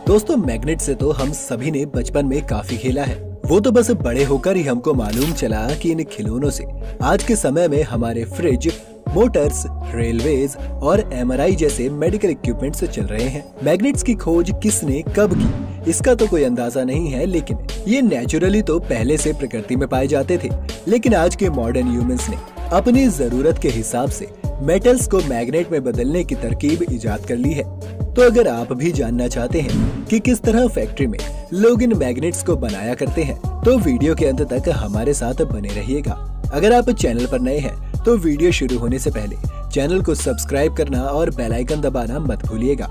दोस्तों, मैग्नेट से तो हम सभी ने बचपन में काफी खेला है। वो तो बस बड़े होकर ही हमको मालूम चला कि इन खिलौनों से आज के समय में हमारे फ्रिज, मोटर्स, रेलवेज और एमआरआई जैसे मेडिकल इक्विपमेंट्स चल रहे हैं। मैग्नेट्स की खोज किसने कब की, इसका तो कोई अंदाजा नहीं है, लेकिन ये नेचुरली तो पहले से प्रकृति में पाए जाते थे। लेकिन आज के मॉडर्न ह्यूमंस ने अपनी जरूरत के हिसाब से मेटल्स को मैग्नेट में बदलने की तरकीब इजाद कर ली है। तो अगर आप भी जानना चाहते हैं कि किस तरह फैक्ट्री में लोग इन मैग्नेट्स को बनाया करते हैं, तो वीडियो के अंत तक हमारे साथ बने रहिएगा। अगर आप चैनल पर नए हैं तो वीडियो शुरू होने से पहले चैनल को सब्सक्राइब करना और बेल आइकन दबाना मत भूलिएगा।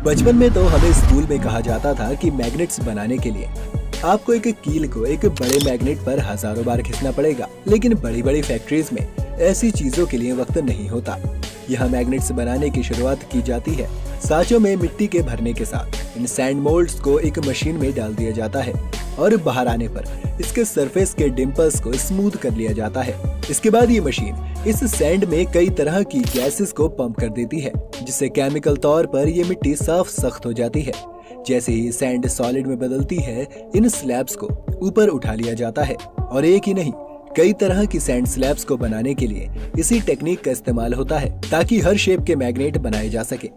बचपन में तो हमें स्कूल में कहा जाता था कि मैग्नेट्स बनाने के लिए आपको एक कील को एक बड़े मैग्नेट पर हजारों बार खींचना पड़ेगा। लेकिन बड़ी बड़ी फैक्ट्रीज में ऐसी चीजों के लिए वक्त नहीं होता। यहाँ मैग्नेट्स बनाने की शुरुआत की जाती है। साँचों में मिट्टी के भरने के साथ इन सैंड मोल्ड्स को एक मशीन में डाल दिया जाता है और बाहर आने पर इसके सरफेस के डिम्पल्स को स्मूथ कर लिया जाता है। इसके बाद ये मशीन इस सैंड में कई तरह की गैसेस को पंप कर देती है, जिससे केमिकल तौर पर ये मिट्टी साफ सख्त हो जाती है। जैसे ही सैंड सॉलिड में बदलती है, इन स्लैब्स को ऊपर उठा लिया जाता है और एक ही नहीं, कई तरह की सैंड स्लैब्स को बनाने के लिए इसी टेक्निक का इस्तेमाल होता है ताकि हर शेप के मैग्नेट बनाए जा सके।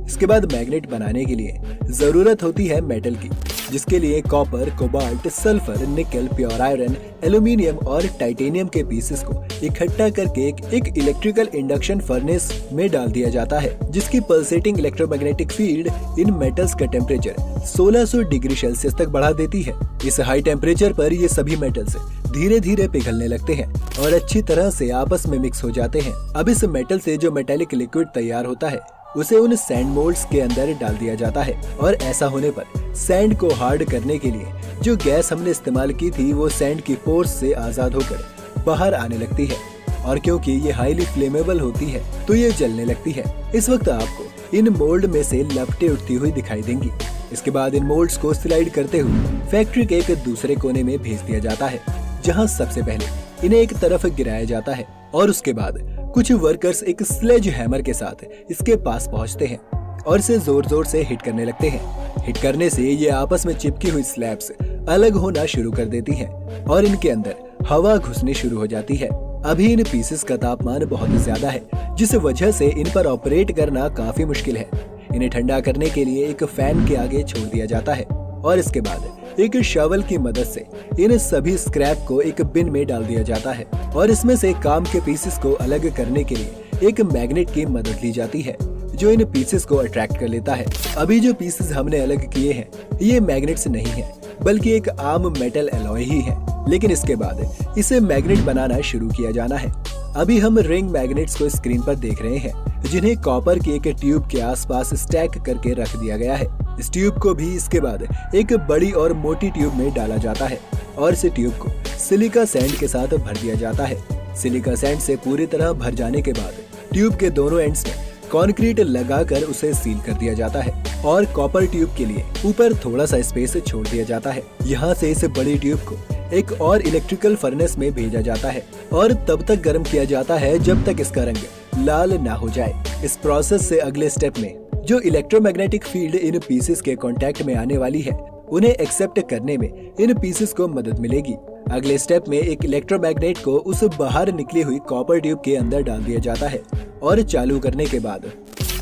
इसके बाद मैग्नेट बनाने के लिए जरूरत होती है मेटल की, जिसके लिए कॉपर, कोबाल्ट, सल्फर, निकल, प्योर आयरन, एल्यूमिनियम और टाइटेनियम के पीसेस को इकट्ठा करके एक इलेक्ट्रिकल इंडक्शन फर्नेस में डाल दिया जाता है, जिसकी पल्सेटिंग इलेक्ट्रोमैग्नेटिक फील्ड इन मेटल्स का टेम्परेचर 1600 डिग्री सेल्सियस तक बढ़ा देती है। इस हाई टेम्परेचर पर ये सभी मेटल्स धीरे धीरे पिघलने लगते हैं और अच्छी तरह से आपस में मिक्स हो जाते हैं। अब इस मेटल से जो मेटेलिक लिक्विड तैयार होता है, उसे उन सैंड मोल्ड्स के अंदर डाल दिया जाता है और ऐसा होने पर सैंड को हार्ड करने के लिए जो गैस हमने इस्तेमाल की थी, वो सैंड की फोर्स से आजाद होकर बाहर आने लगती है। और क्योंकि ये हाईली फ्लेमेबल होती है तो ये जलने लगती है। इस वक्त आपको इन मोल्ड में से लपटें उठती हुई दिखाई देंगी। इसके बाद इन मोल्ड्स को स्लाइड करते हुए फैक्ट्री के एक दूसरे कोने में भेज दिया जाता है, जहाँ सबसे पहले इन्हें एक तरफ गिराया जाता है और उसके बाद कुछ वर्कर्स एक स्लेज हैमर के साथ इसके पास पहुंचते हैं और इसे जोर जोर से हिट करने लगते हैं। हिट करने से ये आपस में चिपकी हुई स्लैब्स अलग होना शुरू कर देती हैं और इनके अंदर हवा घुसनी शुरू हो जाती है। अभी इन पीसेस का तापमान बहुत ज्यादा है, जिस वजह से इन पर ऑपरेट करना काफी मुश्किल है। इन्हें ठंडा करने के लिए एक फैन के आगे छोड़ दिया जाता है और इसके बाद एक शॉवल की मदद से इन सभी स्क्रैप को एक बिन में डाल दिया जाता है और इसमें से काम के पीसेस को अलग करने के लिए एक मैग्नेट की मदद ली जाती है, जो इन पीसेस को अट्रैक्ट कर लेता है। अभी जो पीसेस हमने अलग किए हैं, ये मैग्नेट्स नहीं है, बल्कि एक आम मेटल एलॉय ही है। लेकिन इसके बाद इसे मैग्नेट बनाना शुरू किया जाना है। अभी हम रिंग मैग्नेट्स को स्क्रीन पर देख रहे हैं, जिन्हें कॉपर की एक ट्यूब के आसपास स्टैक करके रख दिया गया है। इस ट्यूब को भी इसके बाद एक बड़ी और मोटी ट्यूब में डाला जाता है और इस ट्यूब को सिलिका सैंड के साथ भर दिया जाता है। सिलिका सैंड से पूरी तरह भर जाने के बाद ट्यूब के दोनों एंड्स में कंक्रीट लगाकर उसे सील कर दिया जाता है और कॉपर ट्यूब के लिए ऊपर थोड़ा सा स्पेस छोड़ दिया जाता है। यहाँ से इस बड़ी ट्यूब को एक और इलेक्ट्रिकल फर्नेस में भेजा जाता है और तब तक गर्म किया जाता है जब तक इसका रंग लाल ना हो जाए। इस प्रोसेस से अगले स्टेप में जो इलेक्ट्रोमैग्नेटिक फील्ड इन पीसेस के कांटेक्ट में आने वाली है, उन्हें एक्सेप्ट करने में इन पीसेस को मदद मिलेगी। अगले स्टेप में एक इलेक्ट्रोमैग्नेट को उस बाहर निकली हुई कॉपर ट्यूब के अंदर डाल दिया जाता है और चालू करने के बाद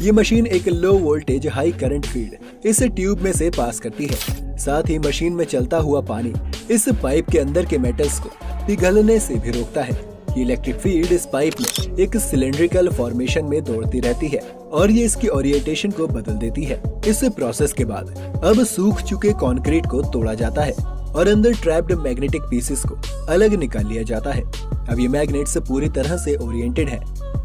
ये मशीन एक low voltage high current field इस ट्यूब में से पास करती है। साथ ही मशीन में चलता हुआ पानी इस पाइप के अंदर के मेटल्स को पिघलने से भी रोकता है। ये इलेक्ट्रिक फील्ड इस पाइप में एक सिलेंड्रिकल फॉर्मेशन में दौड़ती रहती है और ये इसकी ओरिएंटेशन को बदल देती है। इस प्रोसेस के बाद अब सूख चुके कंक्रीट को तोड़ा जाता है और अंदर ट्रैप्ड मैग्नेटिक पीसेस को अलग निकाल लिया जाता है। अब ये मैग्नेट्स पूरी तरह से ओरिएंटेड है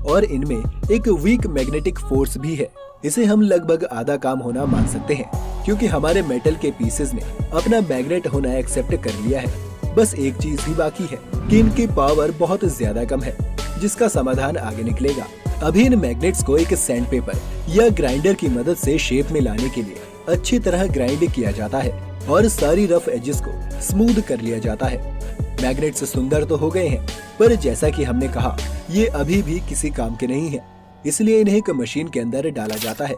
और इनमें एक वीक मैग्नेटिक फोर्स भी है। इसे हम लगभग आधा काम होना मान सकते हैं, क्योंकि हमारे मेटल के पीसेस ने अपना मैग्नेट होना एक्सेप्ट कर लिया है। बस एक चीज ही बाकी है कि इनकी पावर बहुत ज्यादा कम है, जिसका समाधान आगे निकलेगा। अभी इन मैग्नेट्स को एक सैंड पेपर या ग्राइंडर की मदद से शेप में लाने के लिए अच्छी तरह ग्राइंड किया जाता है और सारी रफ एजेस को स्मूथ कर लिया जाता है। मैग्नेट्स सुंदर तो हो गए हैं, पर जैसा कि हमने कहा, ये अभी भी किसी काम के नहीं है, इसलिए इन्हें एक मशीन के अंदर डाला जाता है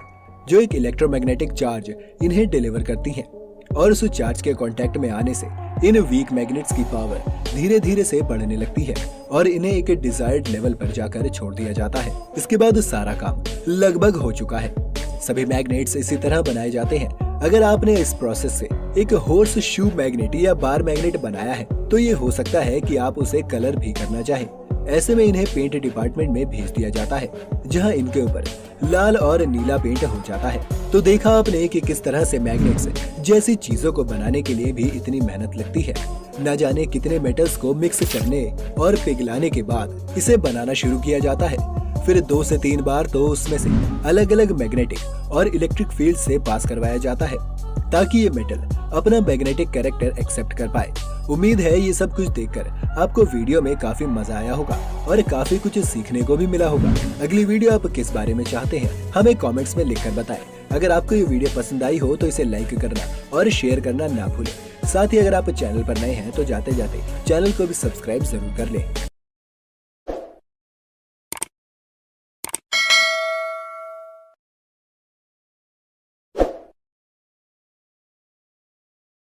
जो एक इलेक्ट्रोमैग्नेटिक चार्ज इन्हें डिलीवर करती हैं और उस चार्ज के कांटेक्ट में आने से इन वीक मैग्नेट्स की पावर धीरे धीरे से बढ़ने लगती है और इन्हें एक डिजायर्ड लेवल पर जाकर छोड़ दिया जाता है। इसके बाद सारा काम लगभग हो चुका है। सभी मैग्नेट्स इसी तरह बनाए जाते हैं। अगर आपने इस प्रोसेस से एक हॉर्स शू मैग्नेट या बार मैग्नेट बनाया है तो ये हो सकता है कि आप उसे कलर भी करना चाहें। ऐसे में इन्हें पेंट डिपार्टमेंट में भेज दिया जाता है, जहां इनके ऊपर लाल और नीला पेंट हो जाता है। तो देखा आपने कि किस तरह से मैग्नेट्स जैसी चीजों को बनाने के लिए भी इतनी मेहनत लगती है। न जाने कितने मेटल्स को मिक्स करने और पिघलाने के बाद इसे बनाना शुरू किया जाता है। फिर 2 से 3 बार तो उसमें से अलग अलग मैग्नेटिक और इलेक्ट्रिक फील्ड से पास करवाया जाता है ताकि ये मेटल अपना मैग्नेटिक कैरेक्टर एक्सेप्ट कर पाए। उम्मीद है ये सब कुछ देखकर आपको वीडियो में काफी मजा आया होगा और काफी कुछ सीखने को भी मिला होगा। अगली वीडियो आप किस बारे में चाहते हैं हमें कमेंट्स में लिखकर बताएं। अगर आपको ये वीडियो पसंद आई हो तो इसे लाइक करना और शेयर करना ना भूलें। साथ ही अगर आप चैनल पर नए हैं तो जाते जाते चैनल को भी सब्सक्राइब जरूर कर लें।